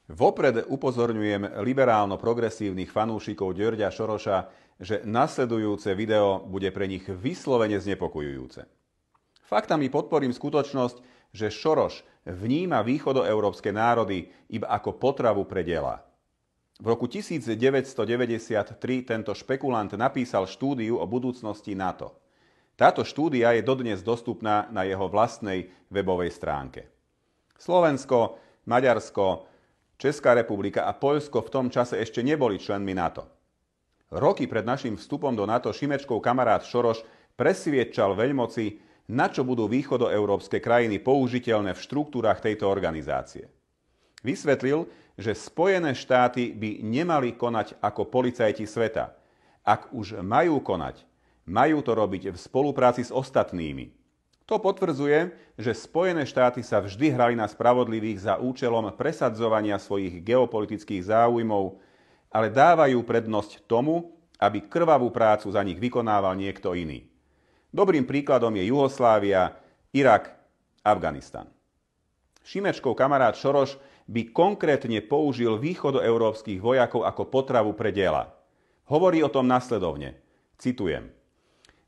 Vopred upozorňujem liberálno-progresívnych fanúšikov Georgea Sorosa, že nasledujúce video bude pre nich vyslovene znepokojujúce. Faktami podporím skutočnosť, že Soros vníma východoeurópske národy iba ako potravu pre delá. V roku 1993 tento špekulant napísal štúdiu o budúcnosti NATO. Táto štúdia je dodnes dostupná na jeho vlastnej webovej stránke. Slovensko, Maďarsko, Česká republika a Poľsko v tom čase ešte neboli členmi NATO. Roky pred našim vstupom do NATO Šimečkov kamarát Soros presviedčal veľmoci, na čo budú východoeurópske krajiny použiteľné v štruktúrach tejto organizácie. Vysvetlil, že Spojené štáty by nemali konať ako policajti sveta. Ak už majú konať, majú to robiť v spolupráci s ostatnými. To potvrdzuje, že Spojené štáty sa vždy hrali na spravodlivých za účelom presadzovania svojich geopolitických záujmov, ale dávajú prednosť tomu, aby krvavú prácu za nich vykonával niekto iný. Dobrým príkladom je Juhoslávia, Irak, Afganistan. Šimečkov kamarát Soros by konkrétne použil východoeurópskych vojakov ako potravu pre dela. Hovorí o tom nasledovne, citujem: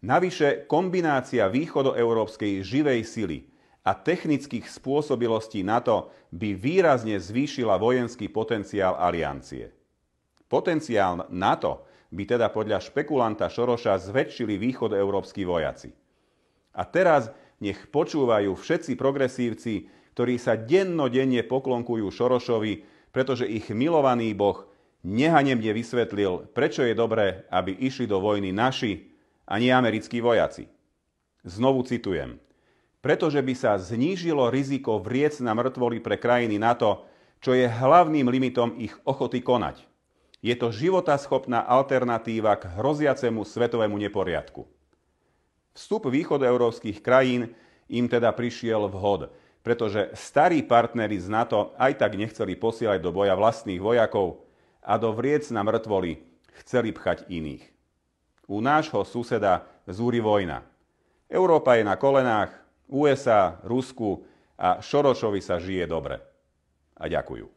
Navyše kombinácia východoeurópskej živej sily a technických spôsobilostí NATO by výrazne zvýšila vojenský potenciál aliancie. Potenciál NATO by teda podľa špekulanta Sorosa zväčšili východoeurópski vojaci. A teraz nech počúvajú všetci progresívci, ktorí sa dennodenne poklonkujú Sorosovi, pretože ich milovaný Boh nehanebne vysvetlil, prečo je dobré, aby išli do vojny naši a nie americkí vojaci. Znovu citujem. Pretože by sa znížilo riziko vriec na mŕtvoli pre krajiny NATO, čo je hlavným limitom ich ochoty konať. Je to životaschopná alternatíva k hroziacemu svetovému neporiadku. Vstup východoeurópskych krajín im teda prišiel vhod, pretože starí partneri z NATO aj tak nechceli posielať do boja vlastných vojakov a do vriec na mŕtvoli chceli pchať iných. U nášho suseda zúri vojna. Európa je na kolenách, USA, Rusku a Sorosovi sa žije dobre. A ďakujú.